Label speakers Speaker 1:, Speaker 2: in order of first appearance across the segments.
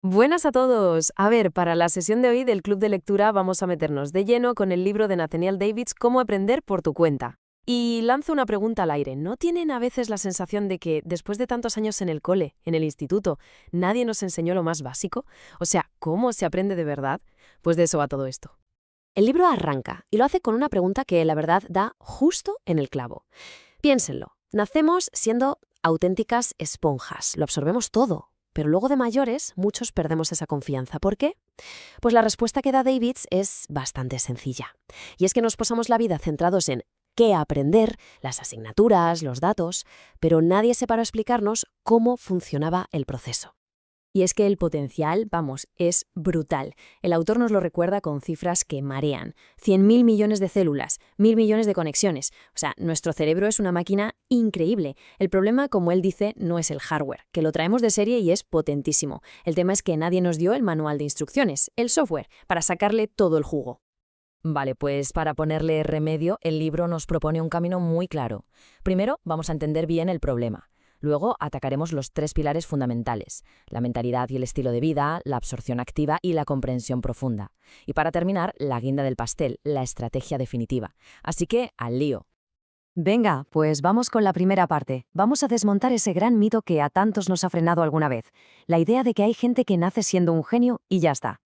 Speaker 1: Buenas a todos. A ver, para la sesión de hoy del Club de Lectura vamos a meternos de lleno con el libro de Nathaniel Davids, Cómo aprender por tu cuenta. Y lanzo una pregunta al aire. ¿No tienen a veces la sensación de que, después de tantos años en el cole, en el instituto, nadie nos enseñó lo más básico? O sea, ¿cómo se aprende de verdad? Pues de eso va todo esto. El libro arranca y lo hace con una pregunta que, la verdad, da justo en el clavo. Piénsenlo. Nacemos siendo auténticas esponjas, lo absorbemos todo. Pero luego de mayores, muchos perdemos esa confianza. ¿Por qué? Pues la respuesta que da Davids es bastante sencilla. Y es que nos pasamos la vida centrados en qué aprender, las asignaturas, los datos, pero nadie se paró a explicarnos cómo funcionaba el proceso. Y es que el potencial, vamos, es brutal. El autor nos lo recuerda con cifras que marean. 100.000 millones de células, 1.000 millones de conexiones. O sea, nuestro cerebro es una máquina increíble. El problema, como él dice, no es el hardware, que lo traemos de serie y es potentísimo. El tema es que nadie nos dio el manual de instrucciones, el software, para sacarle todo el jugo.
Speaker 2: Vale, pues para ponerle remedio, el libro nos propone un camino muy claro. Primero, vamos a entender bien el problema. Luego, atacaremos los tres pilares fundamentales: la mentalidad y el estilo de vida, la absorción activa y la comprensión profunda. Y para terminar, la guinda del pastel, la estrategia definitiva. Así que, al lío.
Speaker 3: Venga, pues vamos con la primera parte. Vamos a desmontar ese gran mito que a tantos nos ha frenado alguna vez. La idea de que hay gente que nace siendo un genio y ya está.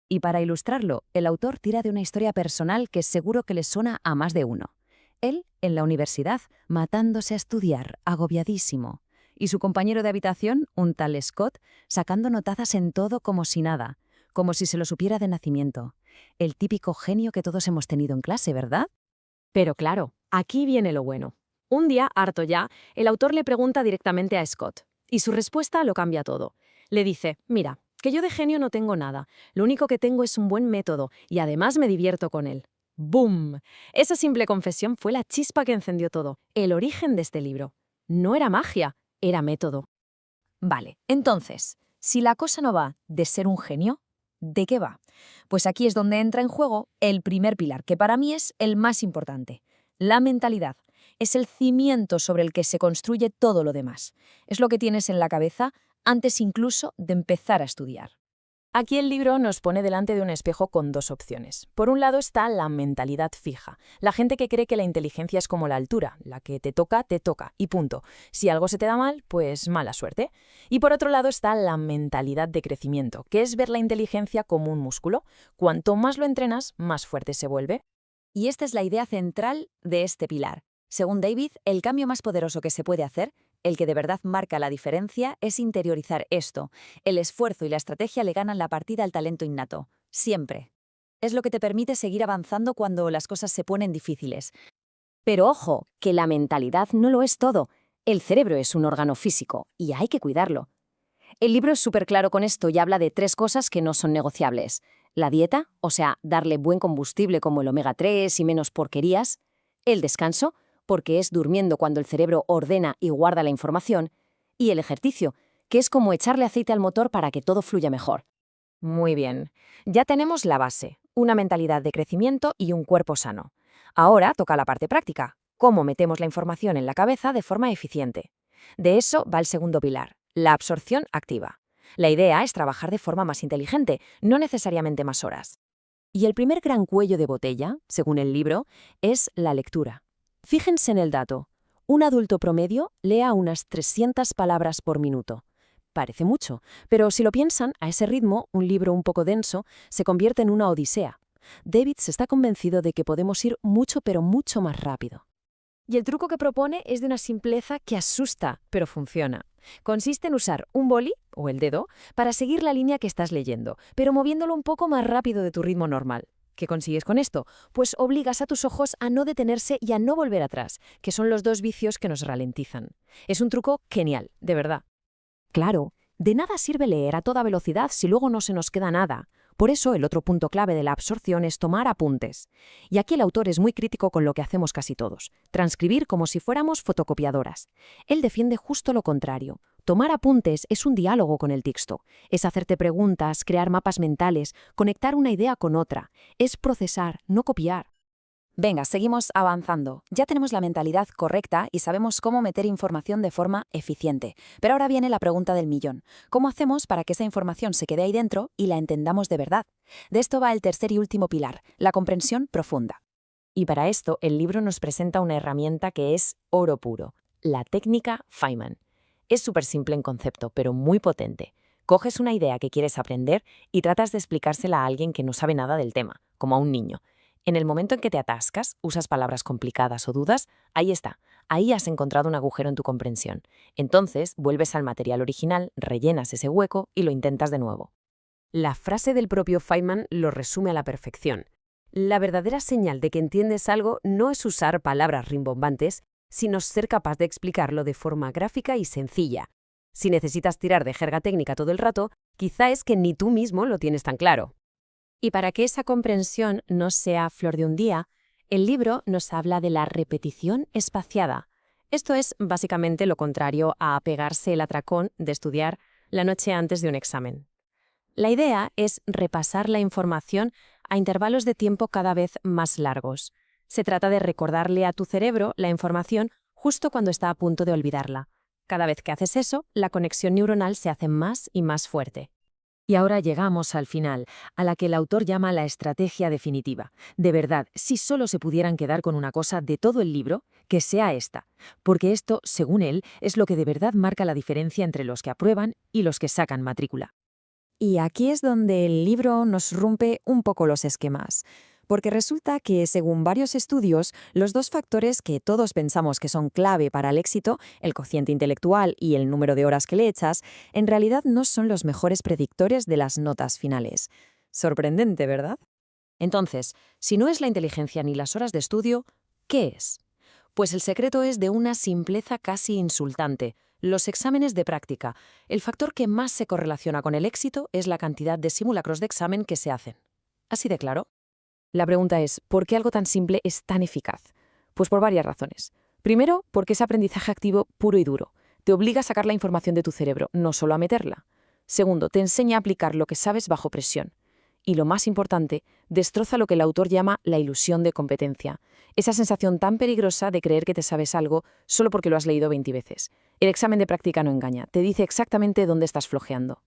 Speaker 3: Y para ilustrarlo, el autor tira de una historia personal que seguro que le suena a más de uno. Él, en la universidad, matándose a estudiar, agobiadísimo. Y su compañero de habitación, un tal Scott, sacando notazas en todo como si nada, como si se lo supiera de nacimiento. El típico genio que todos hemos tenido en clase, ¿verdad?
Speaker 1: Pero claro, aquí viene lo bueno. Un día, harto ya, el autor le pregunta directamente a Scott, y su respuesta lo cambia todo. Le dice, mira, que yo de genio no tengo nada, lo único que tengo es un buen método, y además me divierto con él. ¡Boom! Esa simple confesión fue la chispa que encendió todo, el origen de este libro. No era magia, era método.
Speaker 3: Vale, entonces, si la cosa no va de ser un genio, ¿de qué va? Pues aquí es donde entra en juego el primer pilar, que para mí es el más importante: la mentalidad. Es el cimiento sobre el que se construye todo lo demás. Es lo que tienes en la cabeza antes incluso de empezar a estudiar.
Speaker 2: Aquí el libro nos pone delante de un espejo con dos opciones. Por un lado está la mentalidad fija, la gente que cree que la inteligencia es como la altura, la que te toca, y punto. Si algo se te da mal, pues mala suerte. Y por otro lado está la mentalidad de crecimiento, que es ver la inteligencia como un músculo. Cuanto más lo entrenas, más fuerte se vuelve.
Speaker 3: Y esta es la idea central de este pilar. Según David, el cambio más poderoso que se puede hacer, el que de verdad marca la diferencia, es interiorizar esto. El esfuerzo y la estrategia le ganan la partida al talento innato. Siempre. Es lo que te permite seguir avanzando cuando las cosas se ponen difíciles. Pero ojo, que la mentalidad no lo es todo. El cerebro es un órgano físico y hay que cuidarlo. El libro es súper claro con esto y habla de tres cosas que no son negociables: la dieta, o sea, darle buen combustible como el omega 3 y menos porquerías; el descanso, porque es durmiendo cuando el cerebro ordena y guarda la información; y el ejercicio, que es como echarle aceite al motor para que todo fluya mejor.
Speaker 2: Muy bien. Ya tenemos la base, una mentalidad de crecimiento y un cuerpo sano. Ahora toca la parte práctica: cómo metemos la información en la cabeza de forma eficiente. De eso va el segundo pilar, la absorción activa. La idea es trabajar de forma más inteligente, no necesariamente más horas. Y el primer gran cuello de botella, según el libro, es la lectura. Fíjense en el dato. Un adulto promedio lee unas 300 palabras por minuto. Parece mucho, pero si lo piensan, a ese ritmo, un libro un poco denso se convierte en una odisea. Davids está convencido de que podemos ir mucho, pero mucho más rápido. Y el truco que propone es de una simpleza que asusta, pero funciona. Consiste en usar un boli, o el dedo, para seguir la línea que estás leyendo, pero moviéndolo un poco más rápido de tu ritmo normal. ¿Qué consigues con esto? Pues obligas a tus ojos a no detenerse y a no volver atrás, que son los dos vicios que nos ralentizan. Es un truco genial, de verdad.
Speaker 1: Claro, de nada sirve leer a toda velocidad si luego no se nos queda nada. Por eso el otro punto clave de la absorción es tomar apuntes. Y aquí el autor es muy crítico con lo que hacemos casi todos: transcribir como si fuéramos fotocopiadoras. Él defiende justo lo contrario. Tomar apuntes es un diálogo con el texto. Es hacerte preguntas, crear mapas mentales, conectar una idea con otra. Es procesar, no copiar.
Speaker 3: Venga, seguimos avanzando. Ya tenemos la mentalidad correcta y sabemos cómo meter información de forma eficiente. Pero ahora viene la pregunta del millón. ¿Cómo hacemos para que esa información se quede ahí dentro y la entendamos de verdad? De esto va el tercer y último pilar, la comprensión profunda.
Speaker 2: Y para esto, el libro nos presenta una herramienta que es oro puro, la técnica Feynman. Es súper simple en concepto, pero muy potente. Coges una idea que quieres aprender y tratas de explicársela a alguien que no sabe nada del tema, como a un niño. En el momento en que te atascas, usas palabras complicadas o dudas, ahí está, ahí has encontrado un agujero en tu comprensión. Entonces, vuelves al material original, rellenas ese hueco y lo intentas de nuevo.
Speaker 1: La frase del propio Feynman lo resume a la perfección. La verdadera señal de que entiendes algo no es usar palabras rimbombantes, sino ser capaz de explicarlo de forma gráfica y sencilla. Si necesitas tirar de jerga técnica todo el rato, quizá es que ni tú mismo lo tienes tan claro.
Speaker 2: Y para que esa comprensión no sea flor de un día, el libro nos habla de la repetición espaciada. Esto es básicamente lo contrario a pegarse el atracón de estudiar la noche antes de un examen. La idea es repasar la información a intervalos de tiempo cada vez más largos. Se trata de recordarle a tu cerebro la información justo cuando está a punto de olvidarla. Cada vez que haces eso, la conexión neuronal se hace más y más fuerte.
Speaker 1: Y ahora llegamos al final, a la que el autor llama la estrategia definitiva. De verdad, si solo se pudieran quedar con una cosa de todo el libro, que sea esta. Porque esto, según él, es lo que de verdad marca la diferencia entre los que aprueban y los que sacan matrícula.
Speaker 3: Y aquí es donde el libro nos rompe un poco los esquemas. Porque resulta que, según varios estudios, los dos factores que todos pensamos que son clave para el éxito, el cociente intelectual y el número de horas que le echas, en realidad no son los mejores predictores de las notas finales. Sorprendente, ¿verdad?
Speaker 2: Entonces, si no es la inteligencia ni las horas de estudio, ¿qué es? Pues el secreto es de una simpleza casi insultante: los exámenes de práctica. El factor que más se correlaciona con el éxito es la cantidad de simulacros de examen que se hacen. ¿Así de claro?
Speaker 1: La pregunta es, ¿por qué algo tan simple es tan eficaz? Pues por varias razones. Primero, porque es aprendizaje activo puro y duro. Te obliga a sacar la información de tu cerebro, no solo a meterla. Segundo, te enseña a aplicar lo que sabes bajo presión. Y lo más importante, destroza lo que el autor llama la ilusión de competencia. Esa sensación tan peligrosa de creer que te sabes algo solo porque lo has leído 20 veces. El examen de práctica no engaña, te dice exactamente dónde estás flojeando.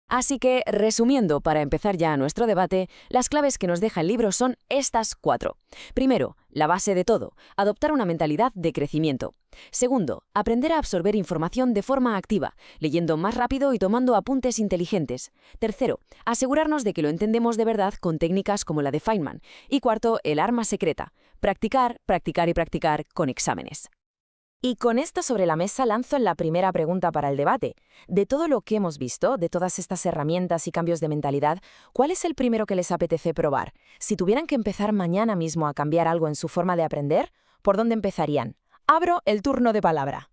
Speaker 1: Así que, resumiendo, para empezar ya nuestro debate, las claves que nos deja el libro son estas 4. Primero, la base de todo, adoptar una mentalidad de crecimiento. Segundo, aprender a absorber información de forma activa, leyendo más rápido y tomando apuntes inteligentes. Tercero, asegurarnos de que lo entendemos de verdad con técnicas como la de Feynman. Y cuarto, el arma secreta, practicar, practicar y practicar con exámenes. Y con esto sobre la mesa lanzo la primera pregunta para el debate. De todo lo que hemos visto, de todas estas herramientas y cambios de mentalidad, ¿cuál es el primero que les apetece probar? Si tuvieran que empezar mañana mismo a cambiar algo en su forma de aprender, ¿por dónde empezarían? Abro el turno de palabra.